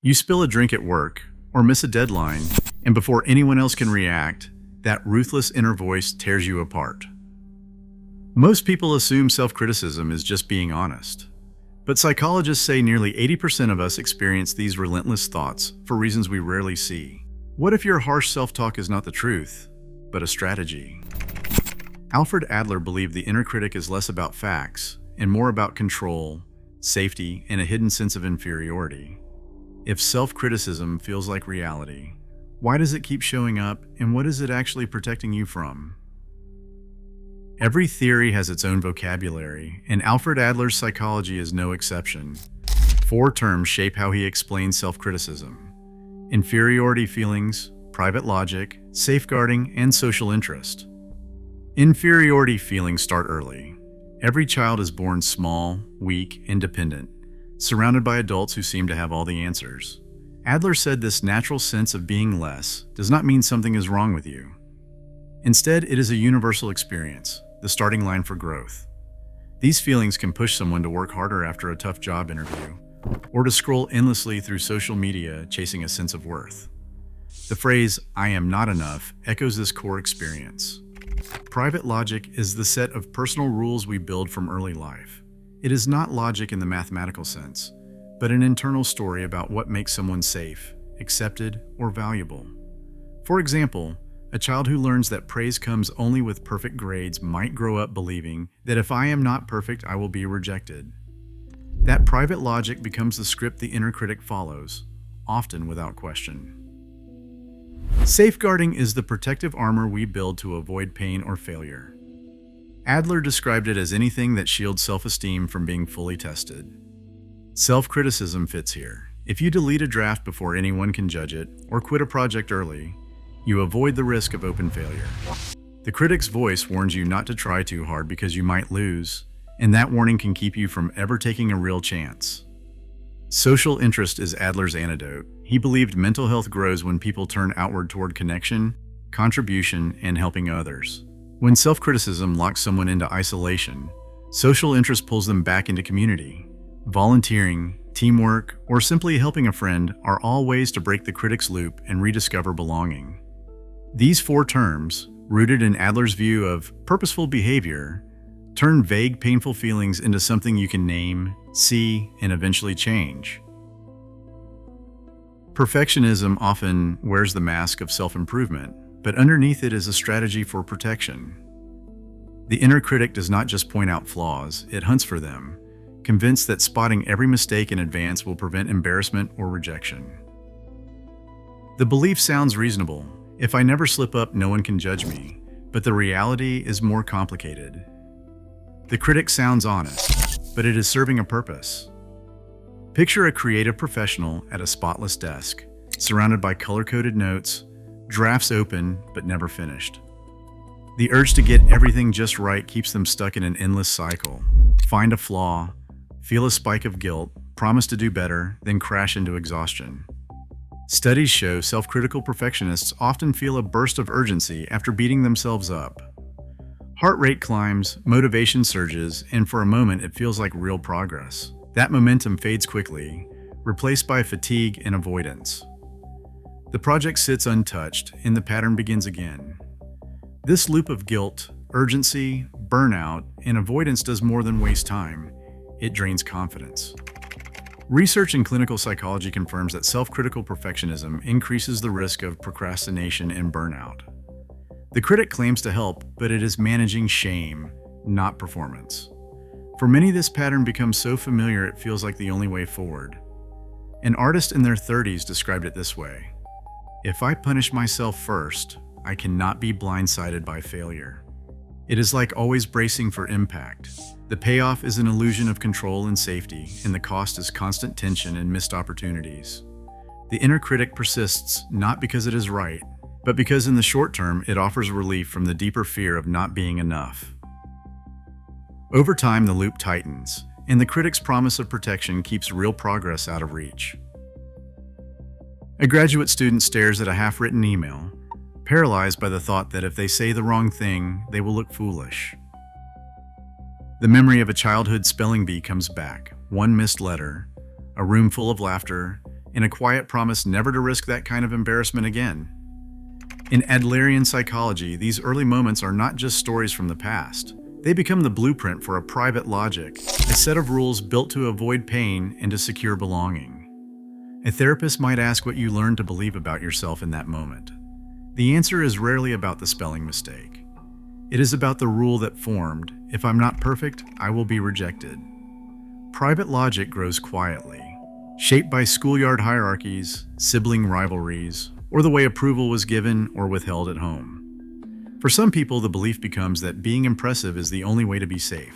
You spill a drink at work or miss a deadline, and before anyone else can react, that ruthless inner voice tears you apart. Most people assume self-criticism is just being honest. But psychologists say nearly 80% of us experience these relentless thoughts for reasons we rarely see. What if your harsh self-talk is not the truth, but a strategy? Alfred Adler believed the inner critic is less about facts and more about control, safety, and a hidden sense of inferiority. If self-criticism feels like reality, why does it keep showing up, and what is it actually protecting you from? Every theory has its own vocabulary, and Alfred Adler's psychology is no exception. 4 terms shape how he explains self-criticism: inferiority feelings, private logic, safeguarding, and social interest. Inferiority feelings start early. Every child is born small, weak, and dependent, surrounded by adults who seem to have all the answers. Adler said this natural sense of being less does not mean something is wrong with you. Instead, it is a universal experience, the starting line for growth. These feelings can push someone to work harder after a tough job interview, or to scroll endlessly through social media chasing a sense of worth. The phrase, "I am not enough," echoes this core experience. Private logic is the set of personal rules we build from early life. It is not logic in the mathematical sense, but an internal story about what makes someone safe, accepted, or valuable. For example, a child who learns that praise comes only with perfect grades might grow up believing that if I am not perfect, I will be rejected. That private logic becomes the script the inner critic follows, often without question. Safeguarding is the protective armor we build to avoid pain or failure. Adler described it as anything that shields self-esteem from being fully tested. Self-criticism fits here. If you delete a draft before anyone can judge it, or quit a project early, you avoid the risk of open failure. The critic's voice warns you not to try too hard because you might lose, and that warning can keep you from ever taking a real chance. Social interest is Adler's antidote. He believed mental health grows when people turn outward toward connection, contribution, and helping others. When self-criticism locks someone into isolation, social interest pulls them back into community. Volunteering, teamwork, or simply helping a friend are all ways to break the critic's loop and rediscover belonging. These 4 terms, rooted in Adler's view of purposeful behavior, turn vague, painful feelings into something you can name, see, and eventually change. Perfectionism often wears the mask of self-improvement, but underneath it is a strategy for protection. The inner critic does not just point out flaws, it hunts for them, convinced that spotting every mistake in advance will prevent embarrassment or rejection. The belief sounds reasonable. If I never slip up, no one can judge me. But the reality is more complicated. The critic sounds honest, but it is serving a purpose. Picture a creative professional at a spotless desk, surrounded by color-coded notes, drafts open but never finished. The urge to get everything just right keeps them stuck in an endless cycle. Find a flaw, feel a spike of guilt, promise to do better, then crash into exhaustion. Studies show self-critical perfectionists often feel a burst of urgency after beating themselves up. Heart rate climbs, motivation surges, and for a moment it feels like real progress. That momentum fades quickly, replaced by fatigue and avoidance. The project sits untouched, and the pattern begins again. This loop of guilt, urgency, burnout, and avoidance does more than waste time. It drains confidence. Research in clinical psychology confirms that self-critical perfectionism increases the risk of procrastination and burnout. The critic claims to help, but it is managing shame, not performance. For many, this pattern becomes so familiar it feels like the only way forward. An artist in their 30s described it this way: "If I punish myself first, I cannot be blindsided by failure." It is like always bracing for impact. The payoff is an illusion of control and safety, and the cost is constant tension and missed opportunities. The inner critic persists not because it is right, but because in the short term it offers relief from the deeper fear of not being enough. Over time, the loop tightens, and the critic's promise of protection keeps real progress out of reach. A graduate student stares at a half-written email, paralyzed by the thought that if they say the wrong thing, they will look foolish. The memory of a childhood spelling bee comes back, one missed letter, a room full of laughter, and a quiet promise never to risk that kind of embarrassment again. In Adlerian psychology, these early moments are not just stories from the past. They become the blueprint for a private logic, a set of rules built to avoid pain and to secure belonging. A therapist might ask what you learned to believe about yourself in that moment. The answer is rarely about the spelling mistake. It is about the rule that formed: if I'm not perfect, I will be rejected. Private logic grows quietly, shaped by schoolyard hierarchies, sibling rivalries, or the way approval was given or withheld at home. For some people, the belief becomes that being impressive is the only way to be safe.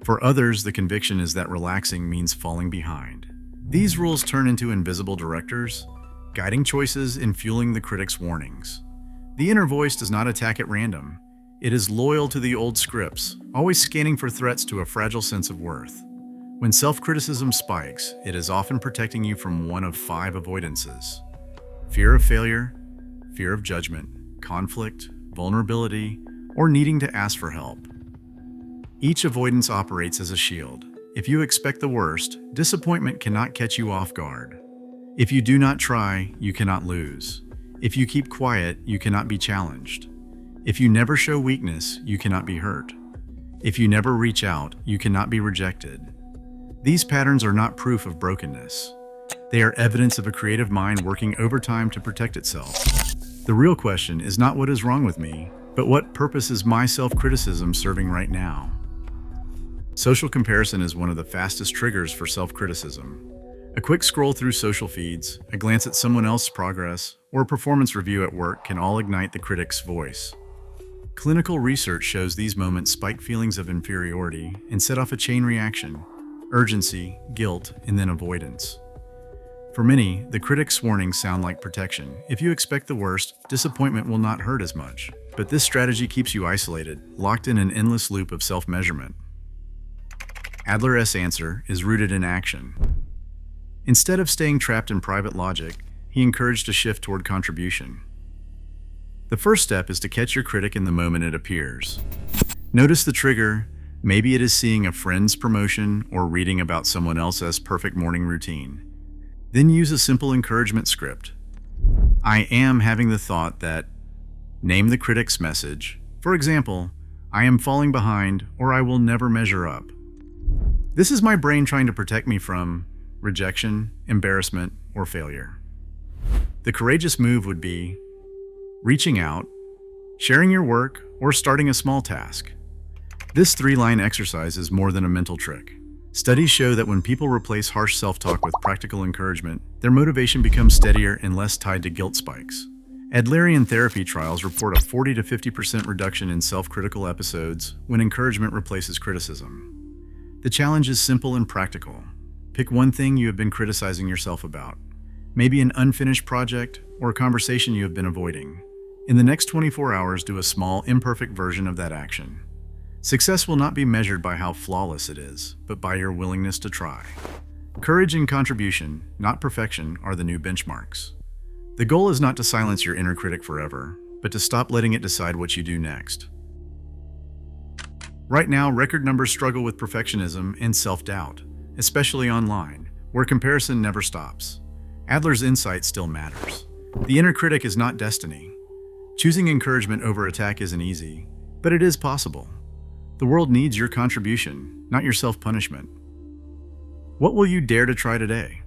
For others, the conviction is that relaxing means falling behind. These rules turn into invisible directors, guiding choices and fueling the critic's warnings. The inner voice does not attack at random. It is loyal to the old scripts, always scanning for threats to a fragile sense of worth. When self-criticism spikes, it is often protecting you from one of 5 avoidances: fear of failure, fear of judgment, conflict, vulnerability, or needing to ask for help. Each avoidance operates as a shield. If you expect the worst, disappointment cannot catch you off guard. If you do not try, you cannot lose. If you keep quiet, you cannot be challenged. If you never show weakness, you cannot be hurt. If you never reach out, you cannot be rejected. These patterns are not proof of brokenness. They are evidence of a creative mind working overtime to protect itself. The real question is not what is wrong with me, but what purpose is my self-criticism serving right now? Social comparison is one of the fastest triggers for self-criticism. A quick scroll through social feeds, a glance at someone else's progress, or a performance review at work can all ignite the critic's voice. Clinical research shows these moments spike feelings of inferiority and set off a chain reaction: urgency, guilt, and then avoidance. For many, the critic's warnings sound like protection. If you expect the worst, disappointment will not hurt as much. But this strategy keeps you isolated, locked in an endless loop of self-measurement. Adler's answer is rooted in action. Instead of staying trapped in private logic, he encouraged a shift toward contribution. The first step is to catch your critic in the moment it appears. Notice the trigger. Maybe it is seeing a friend's promotion or reading about someone else's perfect morning routine. Then use a simple encouragement script. I am having the thought that. Name the critic's message. For example, I am falling behind, or I will never measure up. This is my brain trying to protect me from rejection, embarrassment, or failure. The courageous move would be reaching out, sharing your work, or starting a small task. This 3-line exercise is more than a mental trick. Studies show that when people replace harsh self-talk with practical encouragement, their motivation becomes steadier and less tied to guilt spikes. Adlerian therapy trials report a 40 to 50% reduction in self-critical episodes when encouragement replaces criticism. The challenge is simple and practical. Pick one thing you have been criticizing yourself about. Maybe an unfinished project or a conversation you have been avoiding. In the next 24 hours, do a small, imperfect version of that action. Success will not be measured by how flawless it is, but by your willingness to try. Courage and contribution, not perfection, are the new benchmarks. The goal is not to silence your inner critic forever, but to stop letting it decide what you do next. Right now, record numbers struggle with perfectionism and self-doubt, especially online, where comparison never stops. Adler's insight still matters. The inner critic is not destiny. Choosing encouragement over attack isn't easy, but it is possible. The world needs your contribution, not your self-punishment. What will you dare to try today?